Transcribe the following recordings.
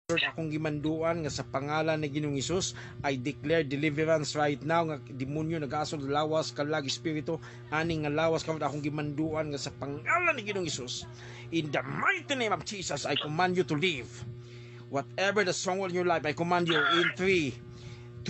Lord, akong gimanduan nga sa pangalan ni Ginoong Hesus, I declare deliverance right now nga demonyo nag-asol lawas kalag espiritu ani nga lawas kamot akong gimanduan nga sa pangalan ni Ginoong Hesus. In the mighty name of Jesus, I command you to leave. Whatever the stronghold in your life, I command you in 3, 2,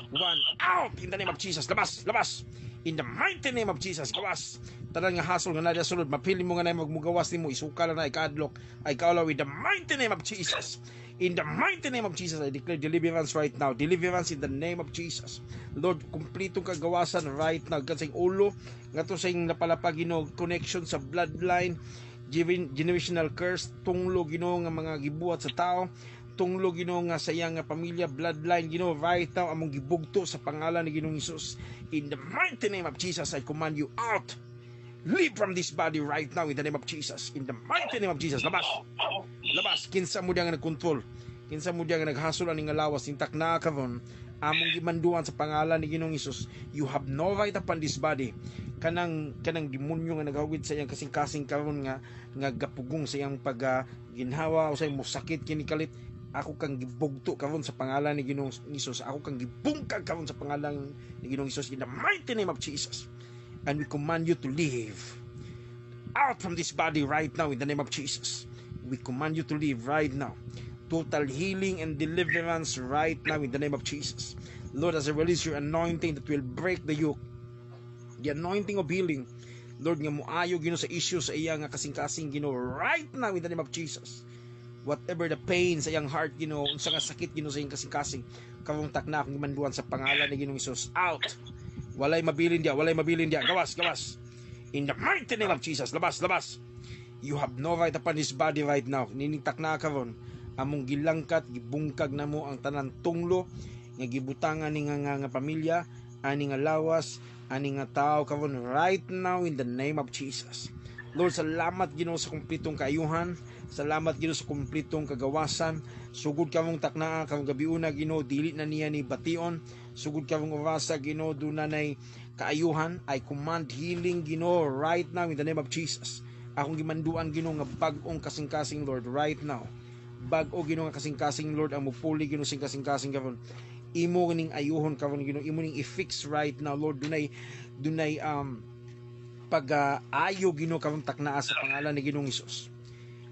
1, out in the name of Jesus. Labas, labas. In the mighty name of Jesus, gawas. Tanan nga hasol nga nadya sulod, mapili mo nga na magmugawas nimo, isuka lang na ikadlok, ay kaulaw in the mighty name of Jesus. In the mighty name of Jesus, I declare deliverance right now. Deliverance in the name of Jesus. Lord, kumpletong kagawasan right now. Kansing ulo, nga to sa yung napalapag, connection sa bloodline, generational curse, tunglo, nga mga gibuhat sa tao, tunglo nga sayang nga pamilya bloodline right now among gibugto sa pangalan ni Ginoong Hesus. In the mighty name of Jesus, I command you out. Leave from this body right now in the name of Jesus. In the mighty name of Jesus, labas. Labas. Kinsa mo diya nga nagkontrol, kinsa mo diya nga naghasol ani nga lawas intak na karon among gimanduan sa pangalan ni Ginoong Hesus. You have no right upon this body. Kanang demonyo nga naghawid sa iyang kasing-kasing karon nga gapugong sa iyang ginhawa o sa iyang musakit kinikalit. Ako kang gibugto karon sa pangalan ni Ginoong Hesus. Ako kang gibungkag karon sa pangalan ni Ginoong Hesus in the mighty name of Jesus. And we command you to leave out from this body right now in the name of Jesus. We command you to leave right now. Total healing and deliverance right now in the name of Jesus. Lord, as I release your anointing that will break the yoke, the anointing of healing, Lord, nga muayo Ginoo sa issues sa iya nga kasing-kasing Ginoo right now in the name of Jesus. Whatever the pain sa iyang heart, Ginoo, unsa nga sakit Ginoo sa iyang kasing-kasing, karong takna akong gimanduan sa pangalan ni Ginoong Hesus. Out. Walay mabilin dia, walay mabilin dia. Gawas, gawas. In the mighty name of Jesus, labas, labas. You have no right upon this body right now. Niningtak na karon among gilangkat, gibungkag na mo ang tanan tunglo nga gibutangan ni nga pamilya, ani nga lawas, ani nga tao karon right now in the name of Jesus. Lord, salamat Ginoo sa kumpletong kaayuhan. Salamat Ginoo sa kumpletong kagawasan. Sugod kamong taknaa karong gabiuna Ginoo, dili na niya ni bation. Sugod kamong orasa Ginoo, dunay kaayuhan. I command healing Ginoo right now in the name of Jesus. Akong gimanduan Ginoo nga bag-ong kasing-kasing Lord right now. Bag-o Ginoo nga kasing-kasing Lord ang mupuli Ginoo sing kasing-kasing karon. Imo ning ayuhon karon Ginoo, imo ning i-fix right now Lord. Dunay pag-ayo Ginoo karon taknaa sa pangalan ni Ginoong Hesus.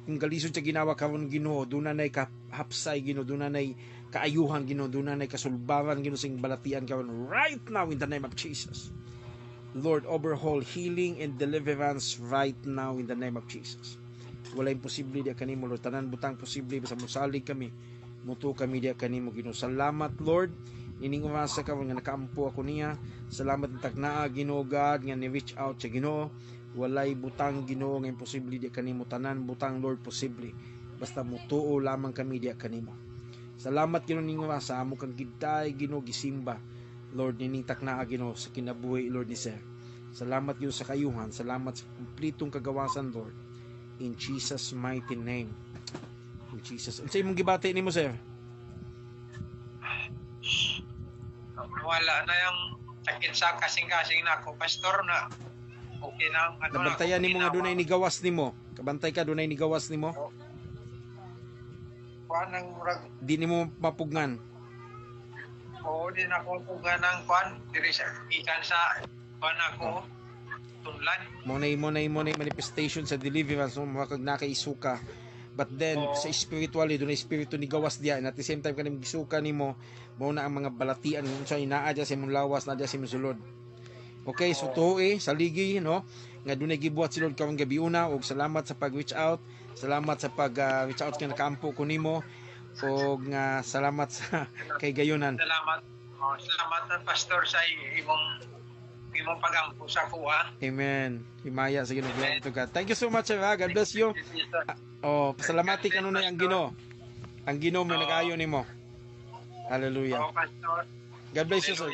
Kung galisod sa ginawa karon Ginoo, dunay kahapsay Ginoo, dunay kaayuhan Ginoo, dunay kasulbaran Ginoo sing balatian karon right now in the name of Jesus. Lord, overhaul healing and deliverance right now in the name of Jesus. Wala imposible diya kanimo Lord, tanan butang posible basta mosalig kami, muto kami diya kanimo Ginoo. Salamat Lord, ining umasa ka nga nakaampo ako niya. Salamat ng taknaa Ginoo God nga ni-reach out sa Ginoo. Walay butang Ginoo nga imposible diya kanimo, tanan butang Lord posible basta mutuo lamang kami diya kanimo. Salamat Ginoo ning umasa amo kang gitay Ginoo gisimba Lord nining taknaa Ginoo sa kinabuhi Lord ni Sir. Salamat Ginoo sa kayuhan, salamat sa kumpletong kagawasan Lord. In Jesus mighty name. In Jesus. Unsay imong gibati nimo Sir? Wala na yung sakit sa kasing-kasing na ako, pastor, na okay na. Nabantayan nimo nga dunay nigawas nimo. Kabantay ka dunay nigawas nimo. Kuan ang murag. Di nimo mapugnan. Oo, di na ako pugan ng kuan. Diri sa ikan sa kuan ako. Tunlan. Mo na manifestation sa deliverance mo makag nakaisuka. But then sa spiritually dunay espiritu ni gawas diya, and at the same time kaning gisuka nimo mao na ang mga balatian unsa inaa diya sa imong lawas na diya sa imong sulod. Okay, so tuo saligi no nga dunay gibuhat si Lord karong gabiuna, ug salamat sa pag-reach out. Salamat sa pag-reach out nga nakaampo ko nimo, ug nga salamat sa kay gayunan. Salamat. Salamat pastor sa imong pagampo sa kuha. Amen. Himaya sa Ginoo to God. Thank you so much, sir. God bless you. Pasalamati kanunay ang Ginoo. Ang Ginoo may nag-ayo nimo. Hallelujah. Pastor. God bless you, sir.